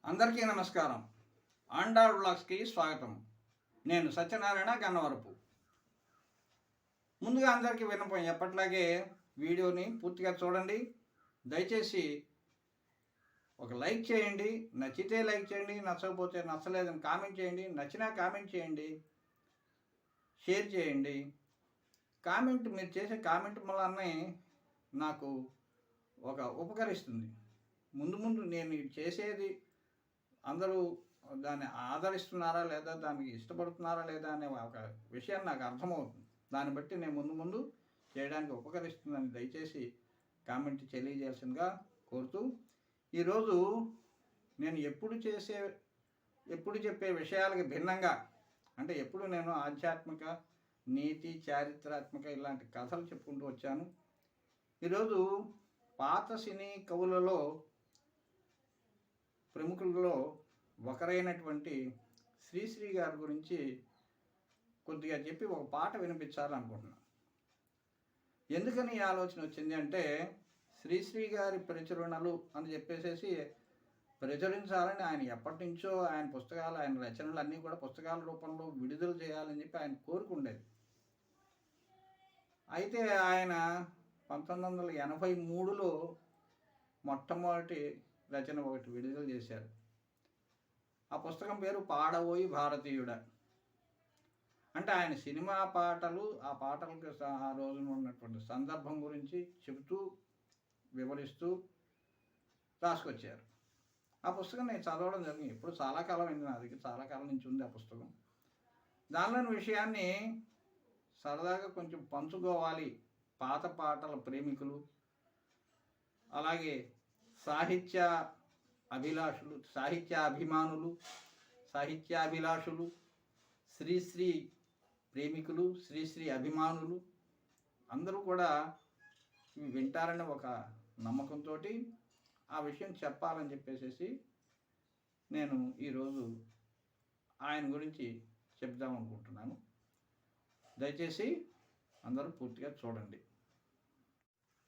అందరికీ నమస్కారం. ఆండాళ్ వ్లాగ్స్కి స్వాగతం. నేను సత్యనారాయణ గన్నవరపు. ముందుగా అందరికీ విన్నపం, ఎప్పట్లాగే వీడియోని పూర్తిగా చూడండి. దయచేసి ఒక లైక్ చేయండి. నచ్చితే లైక్ చేయండి, నచ్చకపోతే నచ్చలేదని కామెంట్ చేయండి. నచ్చినా కామెంట్ చేయండి, షేర్ చేయండి. మీరు చేసే కామెంట్ వల్లనే నాకు ఒక ఉపకరిస్తుంది. ముందు నేను చేసేది అందరూ దాన్ని ఆదరిస్తున్నారా లేదా, దానికి ఇష్టపడుతున్నారా లేదా అనే ఒక విషయం నాకు అర్థమవుతుంది. దాన్ని బట్టి నేను ముందు చేయడానికి ఉపకరిస్తుందని దయచేసి కామెంట్ తెలియజేయాల్సిందిగా కోరుతూ, ఈరోజు నేను ఎప్పుడు చెప్పే విషయాలకి భిన్నంగా, అంటే ఎప్పుడు నేను ఆధ్యాత్మిక, నీతి, చారిత్రాత్మక ఇలాంటి కథలు చెప్పుకుంటూ వచ్చాను. ఈరోజు పాత సినీ కవులలో ప్రముఖులలో ఒకరైనటువంటి శ్రీశ్రీ గారి గురించి కొద్దిగా చెప్పి ఒక పాట వినిపించాలనుకుంటున్నాను. ఎందుకని ఈ ఆలోచన వచ్చింది అంటే, శ్రీశ్రీ గారి ప్రచురణలు అని చెప్పేసి ప్రచురించాలని ఆయన ఎప్పటి నుంచో ఆయన పుస్తకాలు, ఆయన రచనలు అన్నీ కూడా పుస్తకాల రూపంలో విడుదల చేయాలని చెప్పి ఆయన కోరుకుండేది. అయితే ఆయన 1983లో మొట్టమొదటి రచన ఒకటి విడుదల చేశారు. ఆ పుస్తకం పేరు పాడబోయి భారతీయుడా. అంటే ఆయన సినిమా పాటలు, ఆ పాటలకు ఆ రోజున ఉన్నటువంటి సందర్భం గురించి చెబుతూ వివరిస్తూ రాసుకొచ్చారు. ఆ పుస్తకం నేను చదవడం జరిగింది. ఇప్పుడు చాలా కాలం అయింది, నా దగ్గర చాలా కాలం నుంచి ఉంది ఆ పుస్తకం. దానిలోని విషయాన్ని సరదాగా కొంచెం పంచుకోవాలి పాత పాటల ప్రేమికులు, అలాగే సాహిత్య అభిలాషులు, సాహిత్యాభిమానులు, సాహిత్యాభిలాషులు, శ్రీశ్రీ ప్రేమికులు, శ్రీశ్రీ అభిమానులు అందరూ కూడా వింటారని ఒక నమ్మకంతో ఆ విషయం చెప్పాలని చెప్పేసి నేను ఈరోజు ఆయన గురించి చెప్దామనుకుంటున్నాను. దయచేసి అందరూ పూర్తిగా చూడండి.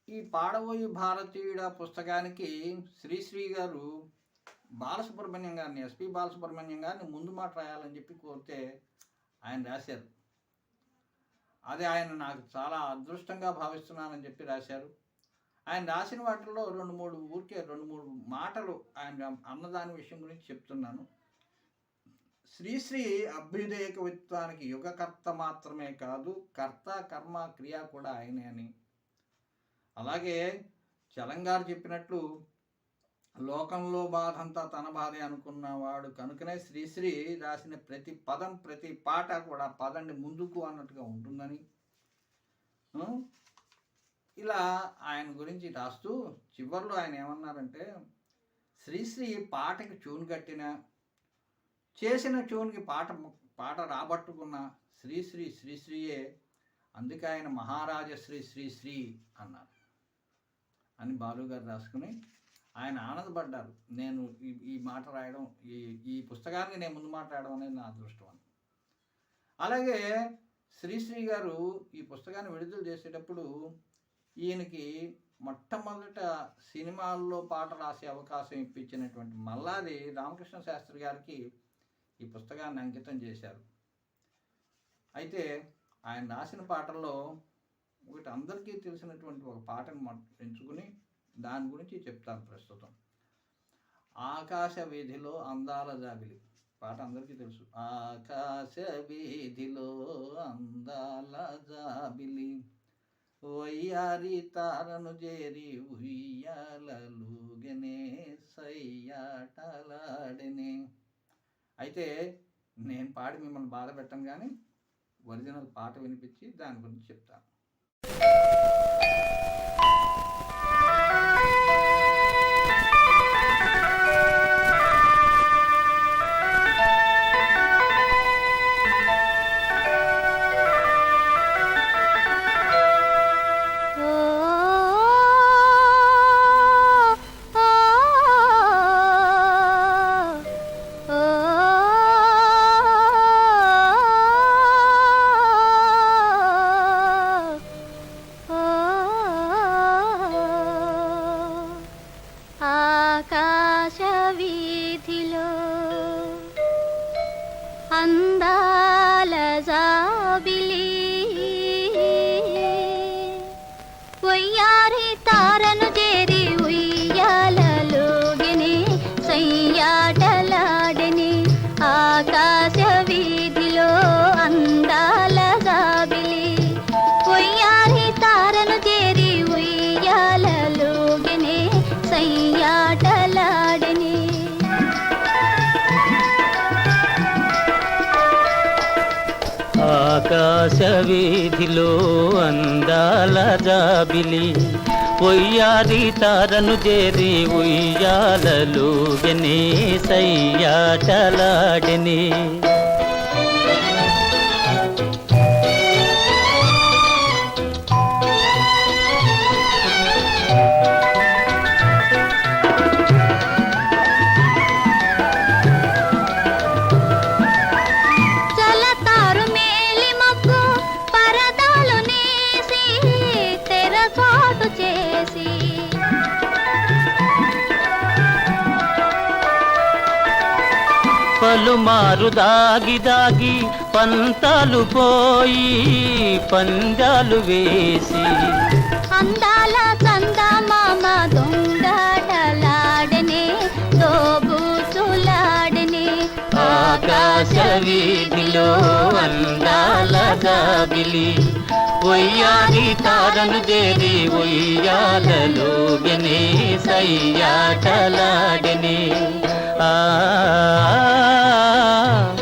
ఈ పాడబోయి భారతీయుడ పుస్తకానికి శ్రీశ్రీ గారు బాలసుబ్రహ్మణ్యం గారిని, ఎస్పి బాలసుబ్రహ్మణ్యం గారిని ముందు మాట రాయాలని చెప్పి కోరితే ఆయన రాశారు. అది ఆయన నాకు చాలా అదృష్టంగా భావిస్తున్నానని చెప్పి రాశారు. ఆయన రాసిన వాటిల్లో రెండు మూడు మాటలు ఆయన అన్నదాని విషయం గురించి చెప్తున్నాను. శ్రీశ్రీ అభ్యుదయ కవిత్వానికి యుగకర్త మాత్రమే కాదు, కర్త, కర్మ, క్రియ కూడా ఆయనే అని. అలాగే చలంగారు చెప్పినట్లు లోకంలో బాధంతా తన బాధే అనుకున్నవాడు కనుకనే శ్రీశ్రీ రాసిన ప్రతి పదం, ప్రతి పాట కూడా పదండి ముందుకు అన్నట్టుగా ఉంటుందని, ఇలా ఆయన గురించి రాస్తూ చివరిలో ఆయన ఏమన్నారంటే, శ్రీశ్రీ పాటకి ట్యూన్ కట్టిన, చేసిన ట్యూన్కి పాట రాబట్టుకున్న శ్రీశ్రీయే, అందుకే ఆయన మహారాజశ్రీ శ్రీశ్రీ అన్నారు అని బాలుగారు రాసుకుని ఆయన ఆనందపడ్డారు. నేను ఈ మాట రాయడం, ఈ పుస్తకానికి నేను ముందు మాట రాయడం అనేది నా అదృష్టం అని. అలాగే శ్రీశ్రీ గారు ఈ పుస్తకాన్ని విడుదల చేసేటప్పుడు ఈయనకి మొట్టమొదట సినిమాల్లో పాట రాసే అవకాశం ఇప్పించినటువంటి మల్లాది రామకృష్ణ శాస్త్రి గారికి ఈ పుస్తకాన్ని అంకితం చేశారు. అయితే ఆయన రాసిన పాటల్లో ఒకటి అందరికీ తెలిసినటువంటి ఒక పాటను ఎంచుకుని దాని గురించి చెప్తాను ప్రస్తుతం. ఆకాశ వీధిలో అందాల జాబిలి పాట అందరికీ తెలుసు. ఆకాశ వీధిలో అందాల జాబిలి, వయ్యారి తారను చేరి ఉయ్యాలలుగనే సయ్యాటలాడనే. అయితే నేను పాడి మిమ్మల్ని బాధ పెట్టను, కానీ ఒరిజినల్ పాట వినిపించి దాని గురించి చెప్తాను. అందాల జాబిలి వయ్యారి తారను చేరి ఉయ్యాలలోగిని సయ్యాటలాడని ఆకాశ వీధిలో అందాల జాబిలి వయ్యారి తారను చేరి ఉయ్యాలలోగిని సయ్యాటలాడని ఆకాశ వీధిలో అందాల జాబిలి ఒయ్యారి తారను చేరి ఉయ్యాలలోగని సయ్యాటలాడని జలతారు మేలి మబ్బు పరదాలు నేసి తెరచాటు చేసి పలుమారు దాగి దాగి పంతాలు పోయి పందాలు వేసి అందాల చందమామ దొంగటలాడని దోబూచులాడని ఆకాశ వీధిలో అందాల జాబిలి ఒయ్యారి తారను చేరి ఉయ్యాలలోగని సయ్యాటలాడని ఆ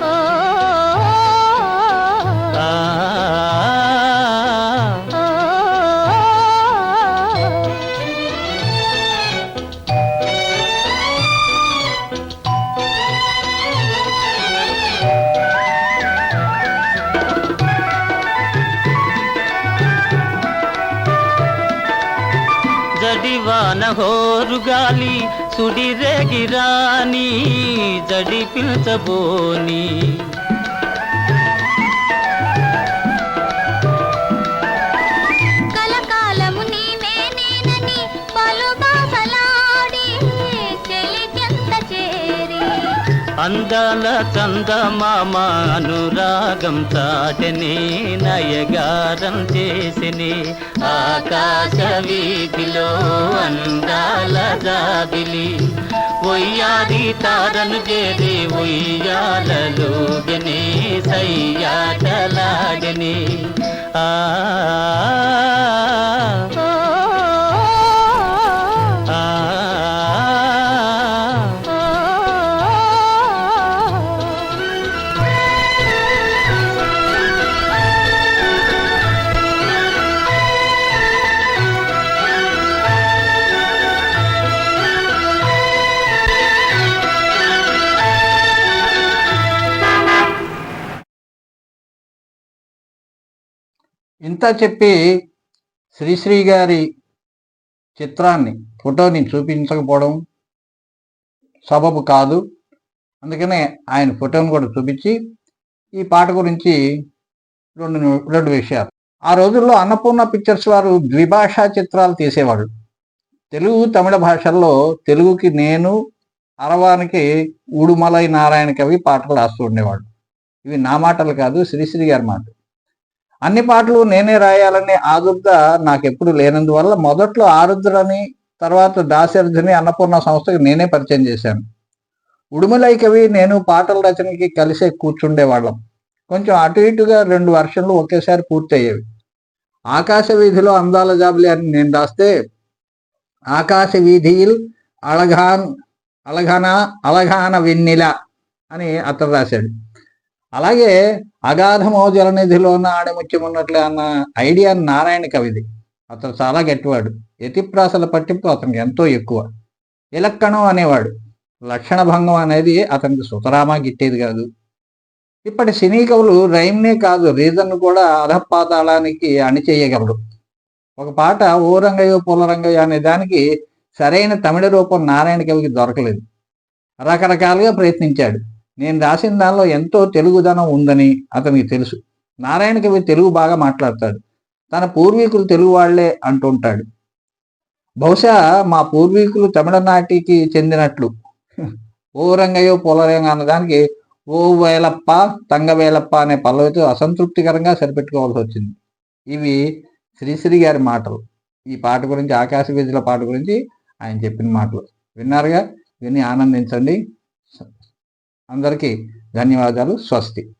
ఓ ఆ జడివాన హోరుగాలి సుడిరేగిరాని జడి పిల్చబోని కలకాలము నీవే నేనని పలు బాసలాడి చెలికెంత చేరి అందాల చందమామ అనురాగం చాటని నయగారం చేసిని ఆకాశ వీధిలో అందాల జాబిలి ఒయ్యారి తారను చేరి ఉయ్యాలలోగని సయ్యాటలాడని ఆ ఓ ఆ ఇంత చెప్పి శ్రీశ్రీ గారి చిత్రాన్ని ఫోటోని చూపించకపోవడం సబబు కాదు. అందుకనే ఆయన ఫోటోని కూడా చూపించి ఈ పాట గురించి రెండు విషయాలు. ఆ రోజుల్లో అన్నపూర్ణ పిక్చర్స్ వారు ద్విభాషా చిత్రాలు తీసేవాళ్ళు. తెలుగు తమిళ భాషల్లో తెలుగుకి నేను, అరవానికి ఉడుమలై నారాయణ కవి పాటలు రాస్తూ ఉండేవాడు. ఇవి నా మాటలు కాదు, శ్రీశ్రీ గారి మాట. అన్ని పాటలు నేనే రాయాలనే ఆదుర్ద నాకెప్పుడు లేనందువల్ల మొదట్లో ఆరుద్రని, తర్వాత దాశరథిని అన్నపూర్ణ సంస్థకి నేనే పరిచయం చేశాను. ఉడుమలై కవి నేను పాటల రచనకి కలిసే కూర్చుండేవాళ్ళం. కొంచెం అటు ఇటుగా 2 వర్షన్లు ఒకేసారి పూర్తయ్యేవి. ఆకాశ వీధిలో అందాల జాబిలి అని నేను రాస్తే ఆకాశ వీధిల్ అలఘాన వెన్నెల అని అతను రాశాడు. అలాగే అగాధమో జలనిధిలోన ఆడముత్యమున్నట్లే అన్న ఐడియా నారాయణ కవిది. అతను చాలా గట్టివాడు. యతిప్రాసల పట్టింపు అతనికి ఎంతో ఎక్కువ. ఇలక్కణం అనేవాడు. లక్షణ భంగం అనేది అతనికి సుతరామా గిట్టేది కాదు. ఇప్పటి సినీ కవులు రైమ్నే కాదు, రీజన్ కూడా అధపాతాళానికి అణిచేయగలరు. ఒక పాట ఓ రంగయ్యో పూలరంగయ్య అనే దానికి సరైన తమిళ రూపం నారాయణ కవికి దొరకలేదు. రకరకాలుగా ప్రయత్నించాడు. నేను రాసిన దానిలో ఎంతో తెలుగుదనం ఉందని అతనికి తెలుసు. నారాయణ కవి తెలుగు బాగా మాట్లాడతాడు. తన పూర్వీకులు తెలుగు వాళ్లే అంటుంటాడు. బహుశా మా పూర్వీకులు తమిళనాటికి చెందినట్లు. ఓ రంగయ్యో పొలరంగ అన్నదానికి ఓ వేలప్ప తంగవేలప్ప అనే పల్లవితో అసంతృప్తికరంగా సరిపెట్టుకోవాల్సి వచ్చింది. ఇవి శ్రీశ్రీ గారి మాటలు. ఈ పాట గురించి, ఆకాశ వీధుల పాట గురించి ఆయన చెప్పిన మాటలు విన్నారుగా. విని ఆనందించండి. అందరికీ ధన్యవాదాలు. స్వస్తి.